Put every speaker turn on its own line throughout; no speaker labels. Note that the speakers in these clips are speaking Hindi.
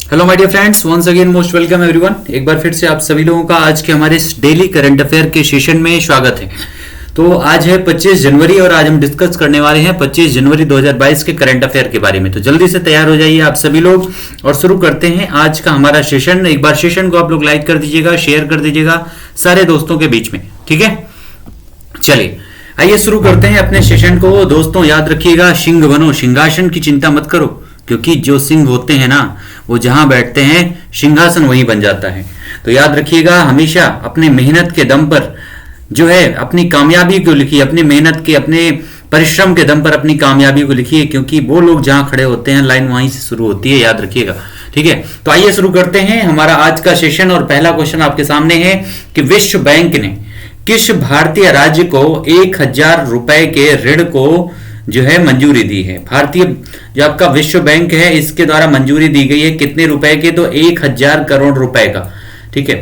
Hello my dear friends, once again most welcome everyone. एक बार फिर से आप सभी लोगों का आज के हमारे डेली करंट अफेयर के सेशन में स्वागत है। तो आज है 25 जनवरी और आज हम डिस्कस करने वाले हैं 25 जनवरी 2022 के करंट अफेयर के बारे में। तो जल्दी से तैयार हो जाइए आप सभी लोग और शुरू करते हैं आज का हमारा सेशन। एक बार सेशन को आप लोग लाइक कर दीजिएगा, शेयर कर दीजिएगा सारे दोस्तों के बीच में, ठीक है। चलिए आइए शुरू करते हैं अपने सेशन को। दोस्तों याद रखिएगा, सिंह बनो, सिंहासन की चिंता मत करो, क्योंकि जो सिंह होते हैं ना वो जहां बैठते हैं सिंहासन वहीं बन जाता है। तो याद रखिएगा, हमेशा अपने मेहनत के दम पर जो है अपनी कामयाबी को लिखिए, अपनी मेहनत के, अपने परिश्रम के दम पर अपनी कामयाबी को लिखिए, क्योंकि वो लोग जहां खड़े होते हैं लाइन वहीं से शुरू होती है, याद रखिएगा, ठीक है। तो आइए शुरू करते हैं हमारा आज का सेशन। और पहला क्वेश्चन आपके सामने है कि विश्व बैंक ने किस भारतीय राज्य को 1000 रुपए के ऋण को जो है मंजूरी दी है। भारतीय जो आपका विश्व बैंक है इसके द्वारा मंजूरी दी गई है कितने रुपए के, तो 1000 करोड़ रुपए का, ठीक है।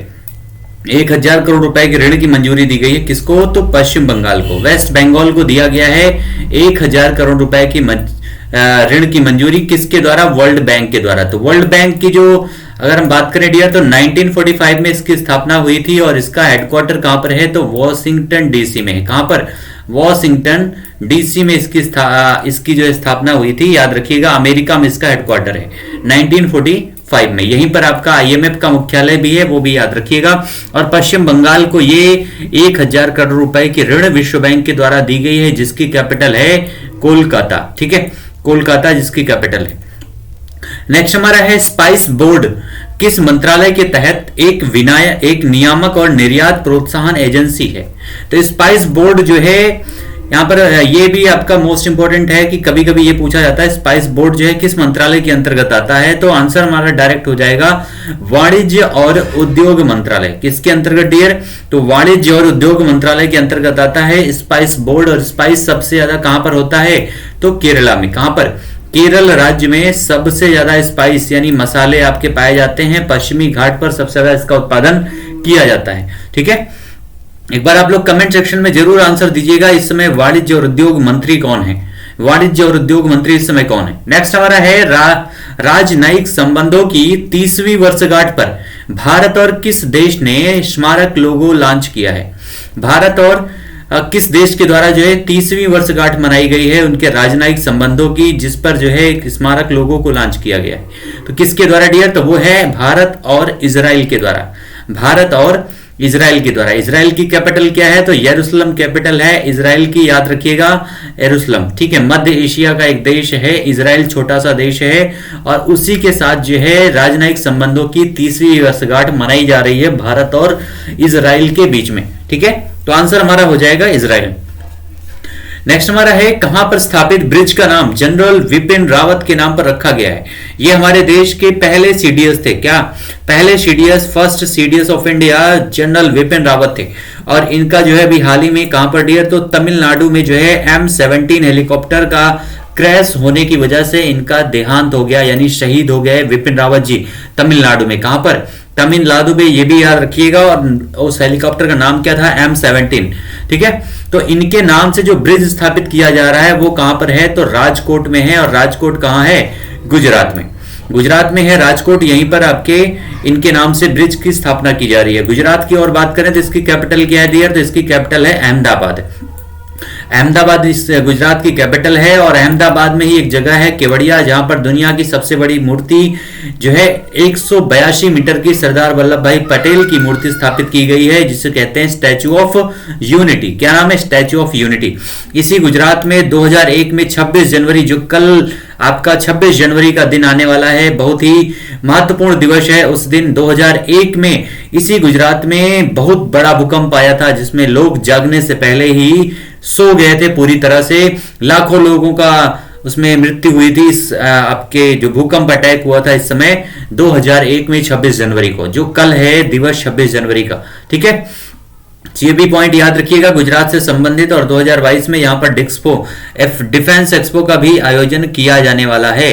1000 करोड़ रुपए के ऋण की मंजूरी दी गई है किसको, तो पश्चिम बंगाल को, वेस्ट बंगाल को दिया गया है 1000 करोड़ रुपए की ऋण की मंजूरी। किसके द्वारा, वर्ल्ड बैंक के द्वारा। तो वर्ल्ड बैंक की जो अगर हम बात करें डियर, तो 1945 में इसकी स्थापना हुई थी और इसका हेडक्वार्टर कहां पर है, तो वॉशिंगटन डीसी में है। कहां पर, वॉशिंगटन डीसी में इसकी जो स्थापना हुई थी, याद रखिएगा, अमेरिका में इसका हेडक्वार्टर है 1945 में। यहीं पर आपका आईएमएफ का मुख्यालय भी है, वो भी याद रखिएगा। और पश्चिम बंगाल को ये 1000 करोड़ रुपए की ऋण विश्व बैंक के द्वारा दी गई है, जिसकी कैपिटल है कोलकाता, ठीक है, कोलकाता जिसकी कैपिटल है। नेक्स्ट हमारा है स्पाइस बोर्ड किस मंत्रालय के तहत एक नियामक और निर्यात प्रोत्साहन एजेंसी है। तो स्पाइस बोर्ड जो है यहां पर ये भी आपका मोस्ट इंपोर्टेंट है कि कभी कभी ये पूछा जाता है स्पाइस बोर्ड जो है किस मंत्रालय के अंतर्गत आता है। तो आंसर हमारा डायरेक्ट हो जाएगा वाणिज्य और उद्योग मंत्रालय। किसके अंतर्गत डियर, तो वाणिज्य और उद्योग मंत्रालय के अंतर्गत आता है स्पाइस बोर्ड। और स्पाइस सबसे ज्यादा कहां पर होता है, तो केरला में। कहां पर, केरल राज्य में सबसे ज्यादा स्पाइस यानी मसाले आपके पाए जाते हैं। पश्चिमी घाट पर सबसे ज्यादा इसका उत्पादन किया जाता है, ठीक है। एक बार आप लोग कमेंट सेक्शन में जरूर आंसर दीजिएगा, इस समय वाणिज्य और उद्योग मंत्री कौन है, वाणिज्य और उद्योग मंत्री इस समय कौन है। नेक्स्ट हमारा है राजनयिक संबंधों की 30वीं वर्षगांठ पर भारत और किस देश ने स्मारक लोगो लॉन्च किया है। भारत और किस देश के द्वारा जो है 30वीं वर्षगांठ मनाई गई है उनके राजनयिक संबंधों की, जिस पर जो है एक स्मारक लोगों को लॉन्च किया गया है। तो किसके द्वारा डियर, तो वो है भारत और इजराइल के द्वारा, भारत और इजराइल के द्वारा। इजराइल की कैपिटल क्या है, तो यरूशलेम कैपिटल है इजराइल की, याद रखिएगा यरूशलेम, ठीक है। मध्य एशिया का एक देश है इजराइल, छोटा सा देश है और उसी के साथ जो है राजनयिक संबंधों की 30वीं वर्षगांठ मनाई जा रही है भारत और इजराइल के बीच में, ठीक है। तो आंसर हमारा हो जाएगा इजराइल। नेक्स्ट हमारा है कहां पर स्थापित ब्रिज का नाम जनरल विपिन रावत के नाम पर रखा गया है। ये हमारे देश के पहले सीडीएस थे, क्या, पहले CDS, first CDS of India general Vipin Rawat थे। और इनका जो है अभी हाल ही में कहां पर डियर, तो तमिलनाडु में जो है M17 हेलीकॉप्टर का क्रैश होने की वजह से इनका देहांत हो गया, यानी शहीद हो गए विपिन रावत जी तमिलनाडु में। कहां पर, तमिलनाडु में, ये भी याद रखिएगा। और उस हेलीकॉप्टर का नाम क्या था, M17, ठीक है। तो इनके नाम से जो ब्रिज स्थापित किया जा रहा है वो कहां पर है, तो राजकोट में है। और राजकोट कहां है, गुजरात में, गुजरात में है राजकोट। यहीं पर आपके इनके नाम से ब्रिज की स्थापना की जा रही है। गुजरात की और बात करें तो इसकी कैपिटल क्या है डियर, तो इसकी कैपिटल है अहमदाबाद। अहमदाबाद इस गुजरात की कैपिटल है। और अहमदाबाद में ही एक जगह है केवड़िया, जहां पर दुनिया की सबसे बड़ी मूर्ति जो है 182 मीटर की सरदार वल्लभ भाई पटेल की मूर्ति स्थापित की गई है, जिसे कहते हैं स्टैच्यू ऑफ यूनिटी। क्या नाम है, स्टैच्यू ऑफ यूनिटी। इसी गुजरात में 2001 में 26 जनवरी, जो कल आपका 26 जनवरी का दिन आने वाला है, बहुत ही महत्वपूर्ण दिवस है। उस दिन 2001 में इसी गुजरात में बहुत बड़ा भूकंप आया था, जिसमें लोग जागने से पहले ही सो गए थे पूरी तरह से। लाखों लोगों का उसमें मृत्यु हुई थी। इस आपके जो भूकंप अटैक हुआ था इस समय 2001 में 26 जनवरी को, जो कल है दिवस 26 जनवरी का, ठीक है। ये भी पॉइंट याद रखिएगा गुजरात से संबंधित। और 2022 में यहां पर डिफेंस एक्सपो का भी आयोजन किया जाने वाला है।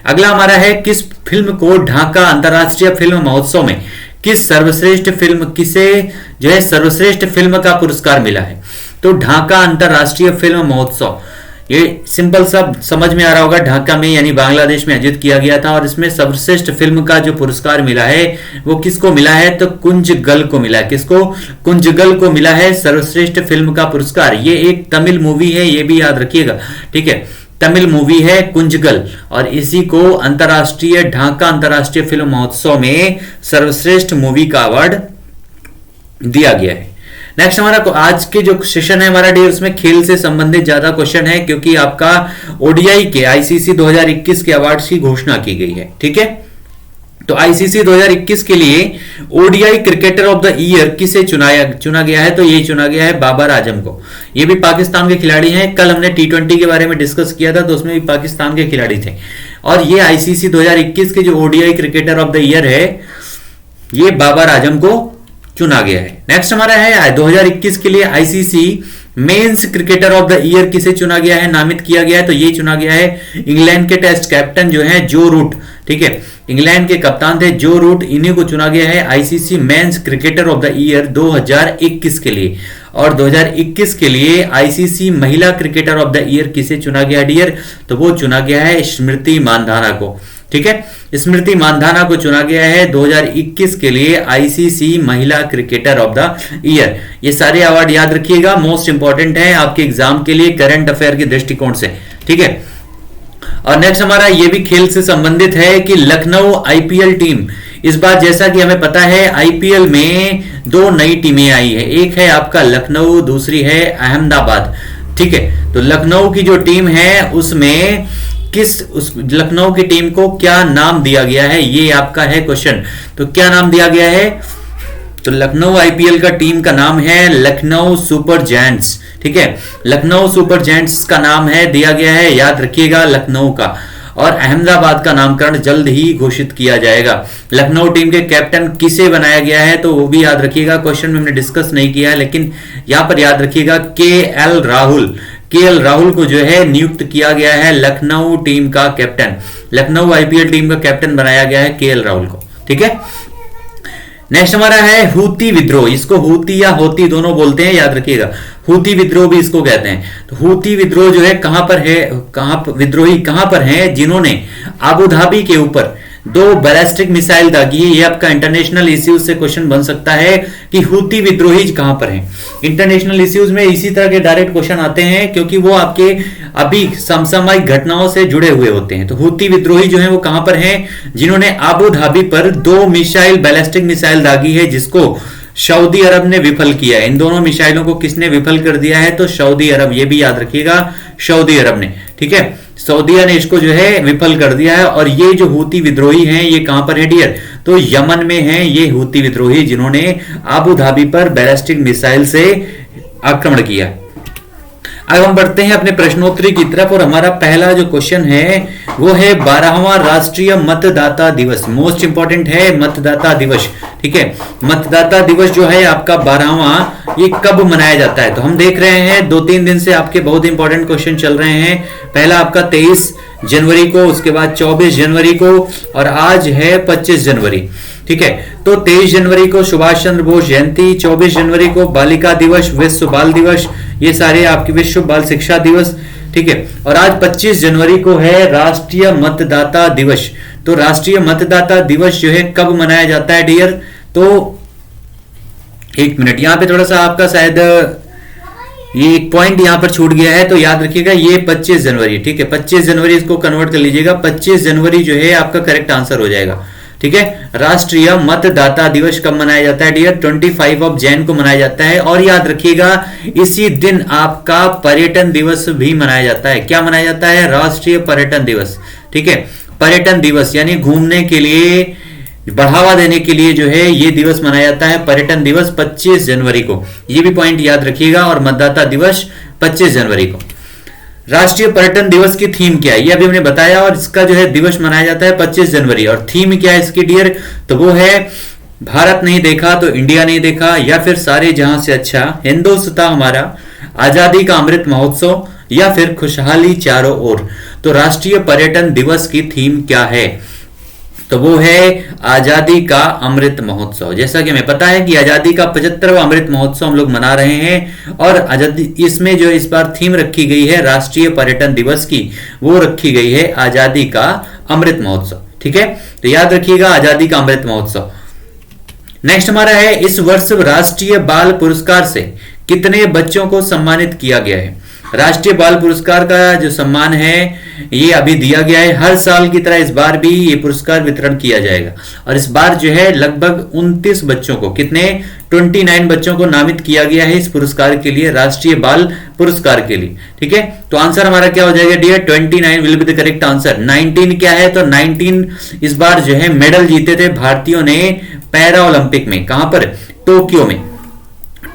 अगला हमारा है किस फिल्म को ढाका अंतरराष्ट्रीय फिल्म महोत्सव में किस सर्वश्रेष्ठ फिल्म, किसे जो है सर्वश्रेष्ठ फिल्म का पुरस्कार मिला है। तो ढाका अंतरराष्ट्रीय फिल्म महोत्सव ये सिंपल सा समझ में आ रहा होगा, ढाका में यानी बांग्लादेश में आयोजित किया गया था। और इसमें सर्वश्रेष्ठ फिल्म का जो पुरस्कार मिला है वो किसको मिला है, तो कुंजगल को मिला है। किसको, कुंजगल को मिला है सर्वश्रेष्ठ फिल्म का पुरस्कार। ये एक तमिल मूवी है, ये भी याद रखिएगा, ठीक है, तमिल मूवी है कुंजगल, और इसी को अंतरराष्ट्रीय ढाका अंतरराष्ट्रीय फिल्म महोत्सव में सर्वश्रेष्ठ मूवी का अवार्ड दिया गया है। नेक्स्ट हमारा आज के जो सेशन है हमारा डे, उसमें खेल से संबंधित ज्यादा क्वेश्चन है, क्योंकि आपका ओडीआई के आईसीसी 2021 के अवार्ड्स की घोषणा की गई है, ठीक है। तो आईसीसी 2021 के लिए ODI cricketer of the year किसे चुना गया है, तो ये चुना गया है बाबर आजम को। ये भी पाकिस्तान के खिलाड़ी हैं। कल हमने टी20 के बारे में डिस्कस किया था, तो उसमें भी पाकिस्तान के खिलाड़ी थे। और ये आईसीसी 2021 के जो ODI cricketer of the year है, ये बाबर आजम को चुना गया है। नेक्स्ट हमारा है 2021 के लिए ICC men's cricketer of the year किसे चुना गया है, नामित किया गया है, तो ये चुना गया है इंग्लैंड के टेस्ट कैप्टन जो है जो रूट, ठीक है, इंग्लैंड के कप्तान थे जो रूट, इन्हीं को चुना गया है ICC men's cricketer of the year 2021 के लिए। और 2021 के लिए आईसीसी महिला क्रिकेटर ऑफ द ईयर किसे चुना गया डियर, तो वो चुना गया है स्मृति मानधाना को, ठीक है, स्मृति मानधाना को चुना गया है 2021 के लिए आईसीसी महिला क्रिकेटर ऑफ द ईयर। ये सारे अवार्ड याद रखिएगा, मोस्ट इंपॉर्टेंट है आपके एग्जाम के लिए करंट अफेयर के दृष्टिकोण से, ठीक है। और नेक्स्ट हमारा ये भी खेल से संबंधित है कि लखनऊ आईपीएल टीम इस बार, जैसा कि हमें पता है आईपीएल में 2 नई टीमें आई है, एक है आपका लखनऊ, दूसरी है अहमदाबाद, ठीक है। तो लखनऊ की जो टीम है उसमें उस लखनऊ की टीम को क्या नाम दिया गया है, ये आपका है क्वेश्चन। तो क्या नाम दिया गया है, तो लखनऊ आईपीएल का टीम का नाम है लखनऊ सुपर जायंट्स, ठीक है, लखनऊ सुपर जायंट्स का नाम है दिया गया है, याद रखिएगा लखनऊ का। और अहमदाबाद का नामकरण जल्द ही घोषित किया जाएगा। लखनऊ टीम के कैप्टन किसे बनाया गया है, तो वो भी याद रखिएगा, क्वेश्चन में हमने डिस्कस नहीं किया है, लेकिन यहां पर याद रखिएगा केएल राहुल को जो है नियुक्त किया गया है लखनऊ टीम का कैप्टन, लखनऊ आईपीएल टीम का कैप्टन बनाया गया है केएल राहुल को, ठीक है। नेक्स्ट हमारा है हूती विद्रोह, इसको हूती या होती दोनों बोलते हैं, याद रखिएगा, हूती विद्रोह भी इसको कहते हैं। तो हूती विद्रोह जो है कहां पर है, विद्रोही कहां पर हैं, जिन्होंने अबू धाबी के ऊपर 2 बैलिस्टिक मिसाइल दागी है। ये आपका इंटरनेशनल इश्यूज से क्वेश्चन बन सकता है कि हूती विद्रोही कहां पर हैं। इंटरनेशनल इश्यूज में इसी तरह के डायरेक्ट क्वेश्चन आते हैं, क्योंकि वो आपके अभी समसामयिक घटनाओं से जुड़े हुए होते हैं। तो हूती विद्रोही जो है वो कहां पर हैं, जिन्होंने अबू धाबी पर 2 मिसाइल बैलिस्टिक मिसाइल दागी है, जिसको सऊदी अरब ने विफल किया है। इन दोनों मिसाइलों को किसने विफल कर दिया है, तो सऊदी अरब, ये भी याद रखिएगा, सऊदी अरब ने, ठीक है, सऊदीया ने इसको जो है विफल कर दिया है। और ये जो हूती विद्रोही हैं ये कहां पर है डियर, तो यमन में हैं ये हूती विद्रोही, जिन्होंने अबू धाबी पर बैलिस्टिक मिसाइल से आक्रमण किया। अब हम बढ़ते हैं अपने प्रश्नोत्तरी की तरफ, और हमारा पहला जो क्वेश्चन है वो है 12वां राष्ट्रीय मतदाता दिवस। मोस्ट इंपॉर्टेंट है मतदाता दिवस, ठीक है। मतदाता दिवस जो है आपका 12वां, ये कब मनाया जाता है, तो हम देख रहे हैं 2-3 दिन से आपके बहुत इंपॉर्टेंट क्वेश्चन चल रहे हैं। पहला आपका 23 जनवरी को, उसके बाद 24 जनवरी को, और आज है 25 जनवरी, ठीक है। तो 23 जनवरी को सुभाष चंद्र बोस जयंती, 24 जनवरी को बालिका दिवस, विश्व बाल दिवस, ये सारे आपके विश्व बाल शिक्षा दिवस, ठीक है। और आज 25 जनवरी को है राष्ट्रीय मतदाता दिवस। तो राष्ट्रीय मतदाता दिवस जो है कब मनाया जाता है डियर, तो 1 मिनट, यहां पे थोड़ा सा आपका शायद ये एक पॉइंट यहां पर छूट गया है, तो याद रखिएगा ये 25 जनवरी, ठीक है, 25 जनवरी इसको कन्वर्ट कर लीजिएगा, 25 जनवरी जो है आपका करेक्ट आंसर हो जाएगा, ठीक है। राष्ट्रीय मतदाता दिवस कब मनाया जाता है डियर, 25 ऑफ जैन को मनाया जाता है। और याद रखिएगा इसी दिन आपका पर्यटन दिवस भी मनाया जाता है। क्या मनाया जाता है, राष्ट्रीय पर्यटन दिवस, ठीक है। पर्यटन दिवस यानी घूमने के लिए बढ़ावा देने के लिए जो है ये दिवस मनाया जाता है, पर्यटन दिवस 25 जनवरी को, ये भी पॉइंट याद रखिएगा। और मतदाता दिवस 25 जनवरी को। राष्ट्रीय पर्यटन दिवस की थीम क्या है, ये अभी हमने बताया, और इसका जो है दिवस मनाया जाता है 25 जनवरी। और थीम क्या है इसकी डियर, तो वो है भारत नहीं देखा तो इंडिया नहीं देखा, या फिर सारे जहां से अच्छा, हिंदुस्तान हमारा, आजादी का अमृत महोत्सव, या फिर खुशहाली चारों ओर। तो राष्ट्रीय पर्यटन दिवस की थीम क्या है, तो वो है आजादी का अमृत महोत्सव। जैसा कि हमें पता है कि आजादी का 75वां अमृत महोत्सव हम लोग मना रहे हैं, और आजादी इसमें जो इस बार थीम रखी गई है राष्ट्रीय पर्यटन दिवस की, वो रखी गई है आजादी का अमृत महोत्सव। ठीक है, तो याद रखिएगा आजादी का अमृत महोत्सव। नेक्स्ट हमारा है, इस वर्ष राष्ट्रीय बाल पुरस्कार से कितने बच्चों को सम्मानित किया गया है। राष्ट्रीय बाल पुरस्कार का जो सम्मान है ये अभी दिया गया है। हर साल की तरह इस बार भी ये पुरस्कार वितरण किया जाएगा, और इस बार जो है लगभग 29 बच्चों को, कितने 29 बच्चों को नामित किया गया है इस पुरस्कार के लिए, राष्ट्रीय बाल पुरस्कार के लिए। ठीक है, तो आंसर हमारा क्या हो जाएगा dear, 29 will be the correct answer. 19 क्या है, तो 19 इस बार जो है मेडल जीते थे भारतीयों ने पैरा ओलंपिक में। कहां पर, टोक्यो में।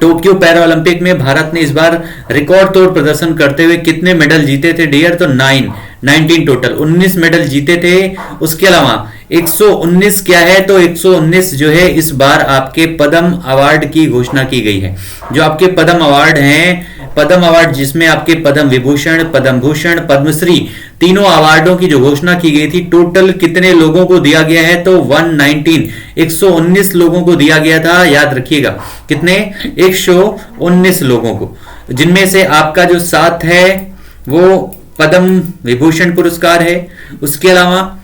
टोक्यो पैरा ओलंपिक में भारत ने इस बार रिकॉर्ड तोड़ प्रदर्शन करते हुए कितने मेडल जीते थे डियर, तो 19 टोटल, 19 मेडल जीते थे। उसके अलावा 119 क्या है, तो 119 जो है इस बार आपके पद्म अवार्ड की घोषणा की गई है। जो आपके पद्म अवार्ड हैं, पद्म अवार्ड जिसमें आपके पद्म विभूषण, पद्म भूषण, पद्मश्री, तीनों अवार्डों की जो घोषणा की गई थी, टोटल कितने लोगों को दिया गया है, तो 119 लोगों को दिया गया था। याद रखिएगा कितने, 119 लोगों को, जिनमें से आपका जो 7 है वो पद्म विभूषण पुरस्कार है। उसके अलावा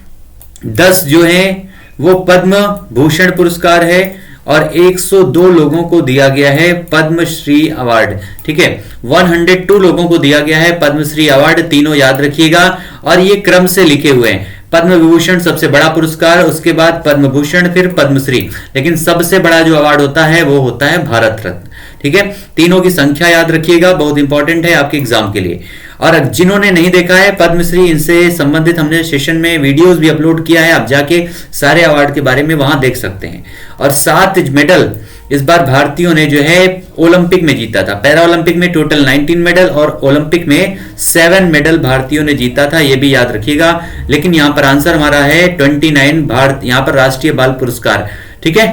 10 जो है वो पद्म भूषण पुरस्कार है, और 102 लोगों को दिया गया है पद्मश्री अवार्ड। ठीक है, 102 लोगों को दिया गया है पद्मश्री अवार्ड, तीनों याद रखिएगा। और ये क्रम से लिखे हुए हैं, पद्म विभूषण सबसे बड़ा पुरस्कार, उसके बाद पद्म भूषण, फिर पद्मश्री, लेकिन सबसे बड़ा जो अवार्ड होता है वो होता है भारत रत्न। ठीक है, तीनों की संख्या याद रखिएगा, बहुत इंपॉर्टेंट है आपके एग्जाम के लिए। और जिन्होंने नहीं देखा है पद्मश्री, इनसे संबंधित हमने सेशन में वीडियोस भी अपलोड किया है, आप जाके सारे अवार्ड के बारे में वहां देख सकते हैं। और 7 मेडल इस बार भारतीयों ने जो है ओलंपिक में जीता था। पैरा ओलंपिक में टोटल 19 मेडल, और ओलंपिक में 7 मेडल भारतीयों ने जीता था, ये भी याद रखिएगा। लेकिन यहां पर आंसर हमारा है 29 भारत, यहां पर राष्ट्रीय बाल पुरस्कार। ठीक है,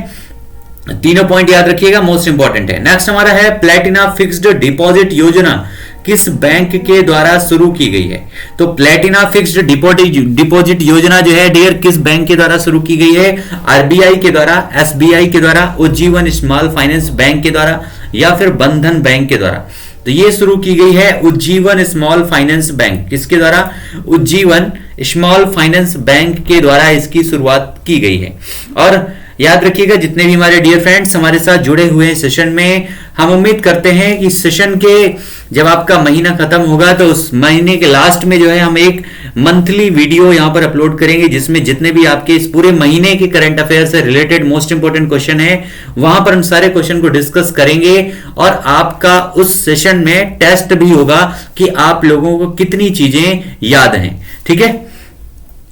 तीनों पॉइंट याद रखिएगा, मोस्ट इंपॉर्टेंट है। नेक्स्ट हमारा है, प्लेटिना फिक्स्ड डिपॉजिट योजना किस बैंक के द्वारा शुरू की गई है। तो प्लेटिना फिक्स्ड डिपॉजिट योजना जो है डियर किस बैंक के द्वारा शुरू की गई है, आरबीआई के द्वारा, एसबीआई के द्वारा, उज्जीवन स्मॉल फाइनेंस बैंक के द्वारा, या फिर बंधन बैंक के द्वारा। तो ये शुरू की गई है उज्जीवन स्मॉल फाइनेंस बैंक, किसके द्वारा, उज्जीवन स्मॉल फाइनेंस बैंक के द्वारा इसकी शुरुआत की गई है। और याद रखिएगा जितने भी हमारे डियर फ्रेंड्स हमारे साथ जुड़े हुए हैं सेशन में, हम उम्मीद करते हैं कि सेशन के जब आपका महीना खत्म होगा तो उस महीने के लास्ट में जो है हम एक मंथली वीडियो यहां पर अपलोड करेंगे, जिसमें जितने भी आपके इस पूरे महीने के करंट अफेयर से रिलेटेड मोस्ट इंपोर्टेंट क्वेश्चन है, वहां पर हम सारे क्वेश्चन को डिस्कस करेंगे। और आपका उस सेशन में टेस्ट भी होगा कि आप लोगों को कितनी चीजें याद हैं। ठीक है,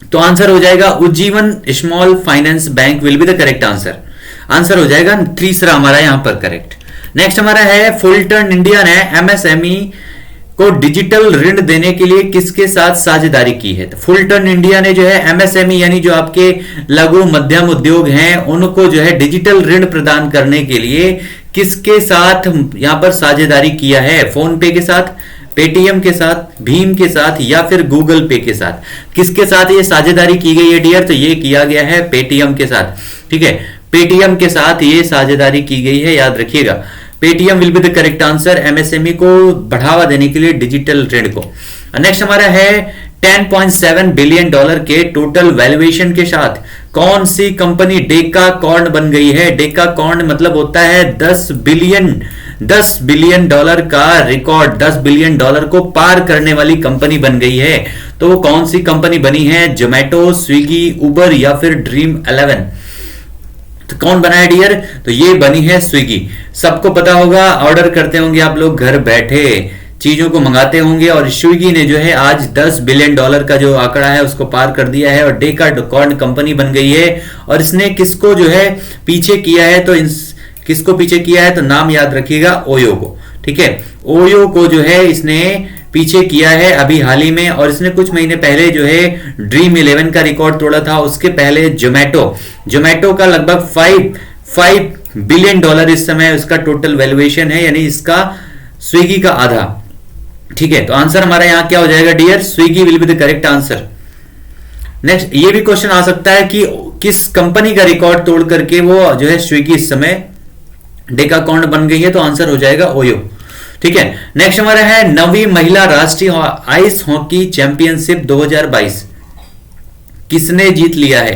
तो आंसर हो जाएगा Ujjivan small finance bank will be the correct answer. Answer हो जाएगा तीसरा हमारा यहां पर करेक्ट। नेक्स्ट हमारा है, फुलटन इंडिया ने एमएसएमई को डिजिटल ऋण देने के लिए किसके साथ साझेदारी की है। तो फुलटन इंडिया ने जो है एमएसएमई यानी जो आपके लघु मध्यम उद्योग हैं उनको जो है डिजिटल ऋण प्रदान करने के लिए किसके साथ यहां पर साझेदारी किया है। फोन पे के साथ, पेटीएम के साथ, भीम के साथ, या फिर गूगल पे के साथ। किसके साथ ये साझेदारी की गई है डियर, तो ये किया गया है पेटीएम के साथ। ठीक है, पेटीएम के साथ ये साझेदारी की गई है, याद रखिएगा। Paytm will be the correct answer, MSME को बढ़ावा देने के लिए डिजिटल ऋण को। नेक्स्ट हमारा है, 10.7 बिलियन डॉलर के टोटल वैल्यूएशन के साथ कौन सी कंपनी डेकाकॉर्न बन गई है। डेकाकॉर्न मतलब होता है 10 बिलियन डॉलर का रिकॉर्ड, 10 बिलियन डॉलर को पार करने वाली कंपनी बन गई है। तो वो कौन सी कंपनी बनी है, जोमेटो, स्विगी, उबर, या फिर ड्रीम 11। तो कौन बना है डियर, तो ये बनी है स्विगी। सबको पता होगा, ऑर्डर करते होंगे आप लोग, घर बैठे चीजों को मंगाते होंगे, और स्विगी ने जो है आज 10 बिलियन डॉलर का जो आंकड़ा है उसको पार कर दिया है, और डेकाकॉर्न कंपनी बन गई है। और इसने किसको जो है पीछे किया है, तो किसको पीछे किया है, तो नाम याद रखिएगा, ओयो को। ठीक है, ओयो को जो है इसने पीछे किया है अभी हाल ही में, और इसने कुछ महीने पहले जो है ड्रीम 11 का रिकॉर्ड तोड़ा था। उसके पहले जोमेटो का लगभग 5 बिलियन डॉलर इस समय उसका टोटल वैल्यूएशन है, यानी इसका स्विगी का आधा। ठीक है, तो आंसर हमारा यहां क्या हो जाएगा dear, Swiggy will be the correct answer. Next ये भी क्वेश्चन आ सकता है कि किस कंपनी का रिकॉर्ड तोड़ करके वो जो है स्विगी इस समय डेकाकॉर्न बन गई है, तो आंसर हो जाएगा ओयो। ठीक है, नेक्स्ट हमारा है 9वीं महिला राष्ट्रीय आइस हॉकी चैंपियनशिप 2022 किसने जीत लिया है?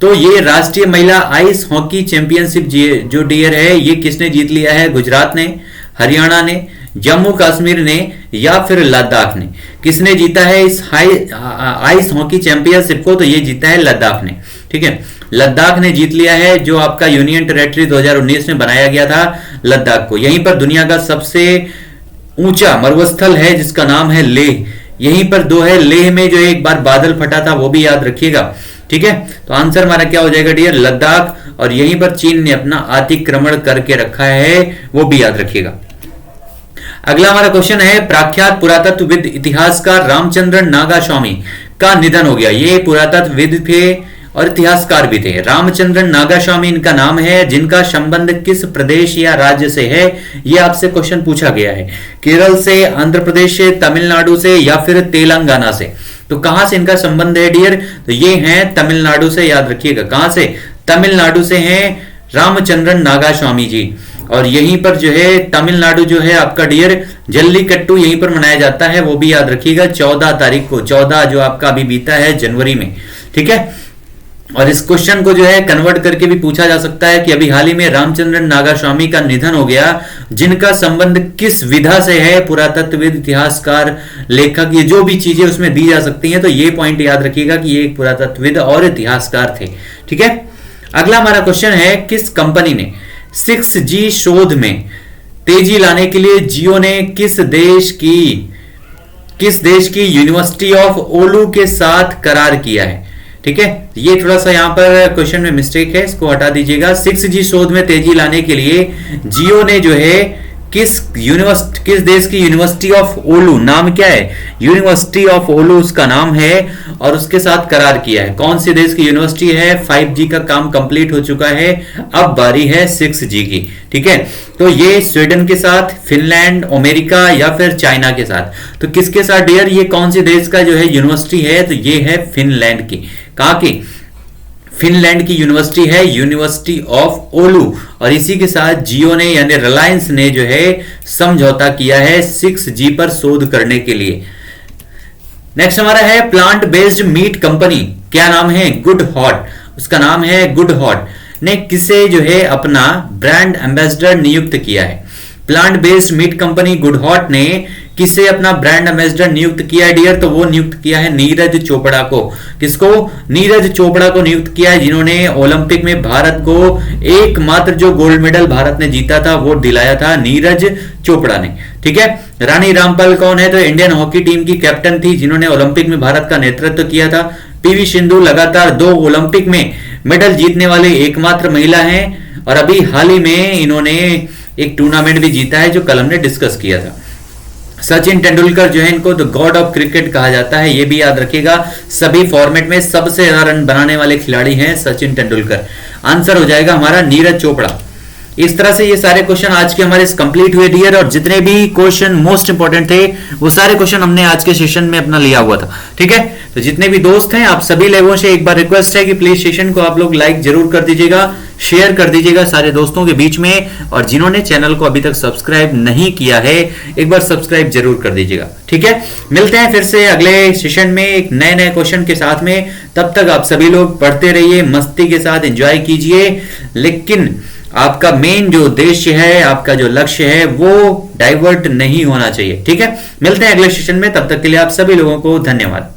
तो ये राष्ट्रीय महिला आइस हॉकी चैंपियनशिप जो डियर है ये किसने जीत लिया है? गुजरात ने, हरियाणा ने, जम्मू कश्मीर ने या फिर लद्दाख ने? किसने जीता है इस आइस हॉकी चैंपियनशिप को? तो ये जीता है लद्दाख ने। ठीक है, लद्दाख ने जीत लिया है, जो आपका यूनियन टेरेटरी 2019 में बनाया गया था लद्दाख को। यहीं पर दुनिया का सबसे ऊंचा मरुस्थल है जिसका नाम है लेह, यहीं पर दो है। लेह में जो एक बार बादल फटा था वो भी याद रखिएगा। ठीक है, तो आंसर हमारा क्या हो जाएगा डियर? लद्दाख। और यहीं पर चीन ने अपना अतिक्रमण करके रखा है, वो भी याद रखिएगा। अगला हमारा क्वेश्चन है प्रख्यात पुरातत्वविद इतिहासकार रामचंद्रन नागास्वामी का निधन हो गया। ये पुरातत्वविद थे और इतिहासकार भी थे। रामचंद्रन नागास्वामी इनका नाम है, जिनका संबंध किस प्रदेश या राज्य से है? ये आपसे क्वेश्चन पूछा गया है। केरल से, आंध्र प्रदेश से, तमिलनाडु से या फिर तेलंगाना से? तो कहां से इनका संबंध है डियर? तो ये हैं तमिलनाडु से, याद रखिएगा। कहां से? तमिलनाडु से हैं रामचंद्रन नागास्वामी जी। और यहीं पर जो है तमिलनाडु जो है आपका डियर जल्लीकट्टू यहीं पर मनाया जाता है, वो भी याद रखिएगा 14 तारीख को। 14 जो आपका अभी बीता है जनवरी में। ठीक है, और इस क्वेश्चन को जो है कन्वर्ट करके भी पूछा जा सकता है कि अभी हाल ही में रामचंद्रन नागास्वामी का निधन हो गया, जिनका संबंध किस विधा से है? पुरातत्वविद, इतिहासकार, लेखक, ये जो भी चीजें उसमें दी जा सकती हैं। तो ये पॉइंट याद रखिएगा कि ये एक पुरातत्वविद और इतिहासकार थे। ठीक है, अगला हमारा क्वेश्चन है किस कंपनी ने 6G शोध में तेजी लाने के लिए जियो ने किस देश की यूनिवर्सिटी ऑफ ओलू के साथ करार किया है? ठीक है, ये थोड़ा सा यहां पर क्वेश्चन में मिस्टेक है, इसको हटा दीजिएगा। 6G शोध में तेजी लाने के लिए जियो ने जो है किस देश की यूनिवर्सिटी ऑफ ओलू, नाम क्या है? यूनिवर्सिटी ऑफ ओलू उसका नाम है, और उसके साथ करार किया है। कौन सी देश की यूनिवर्सिटी है? 5G का काम कंप्लीट हो चुका है, अब बारी है 6G की। ठीक है, तो ये स्वीडन के साथ, फिनलैंड, अमेरिका या फिर चाइना के साथ? तो किसके साथ डियर? ये कौन सी देश का जो है यूनिवर्सिटी है? तो ये है फिनलैंड की। कहां की? फिनलैंड की यूनिवर्सिटी है, यूनिवर्सिटी ऑफ ओलू। और इसी के साथ जियो ने यानी रिलायंस ने जो है समझौता किया है 6G पर शोध करने के लिए। नेक्स्ट हमारा है प्लांट बेस्ड मीट कंपनी, क्या नाम है? गुड हॉट, उसका नाम है गुड हॉट ने किसे जो है अपना ब्रांड एम्बेसडर नियुक्त किया है? Plant based meat company good hot ने किसे अपना ब्रांड एम्बेसडर नियुक्त किया है डियर? तो वो नियुक्त किया है नीरज चोपड़ा को। किसको? नीरज चोपड़ा को नियुक्त किया है, जिन्होंने ओलंपिक में भारत को एकमात्र जो गोल्ड मेडल भारत ने जीता था वो दिलाया था नीरज चोपड़ा ने। ठीक है, रानी रामपाल कौन है? तो इंडियन हॉकी टीम की कैप्टन थी, जिन्होंने ओलंपिक में भारत का नेतृत्व किया था। पीवी सिंधु लगातार 2 ओलंपिक में मेडल जीतने वाले एकमात्र महिला हैं, और अभी हाल ही में इन्होंने एक टूर्नामेंट भी जीता है जो कल हमने डिस्कस किया था। सचिन तेंदुलकर जो है इनको द गॉड ऑफ क्रिकेट कहा जाता है, ये भी याद रखिएगा। सभी फॉर्मेट में सबसे ज्यादा रन बनाने वाले खिलाड़ी हैं सचिन तेंदुलकर। आंसर हो जाएगा हमारा नीरज चोपड़ा। इस तरह से ये सारे क्वेश्चन आज के हमारे कंप्लीट हुए डियर, और जितने भी क्वेश्चन मोस्ट इंपोर्टेंट थे वो सारे क्वेश्चन हमने आज के सेशन में अपना लिया हुआ था। ठीक है, तो जितने भी दोस्त हैं आप सभी लोगों से एक बार रिक्वेस्ट है कि प्लीज सेशन को आप लोग लाइक जरूर कर दीजिएगा, शेयर कर दीजिएगा सारे दोस्तों के बीच में, और जिन्होंने चैनल को अभी तक सब्सक्राइब नहीं किया है एक बार सब्सक्राइब जरूर कर दीजिएगा। ठीक है, मिलते हैं फिर से अगले सेशन में एक नए क्वेश्चन के साथ में। तब तक आप सभी लोग पढ़ते रहिए, मस्ती के साथ एंजॉय कीजिए, लेकिन आपका मेन जो उद्देश्य है, आपका जो लक्ष्य है वो डाइवर्ट नहीं होना चाहिए। ठीक है, मिलते हैं अगले सेशन में, तब तक के लिए आप सभी लोगों को धन्यवाद।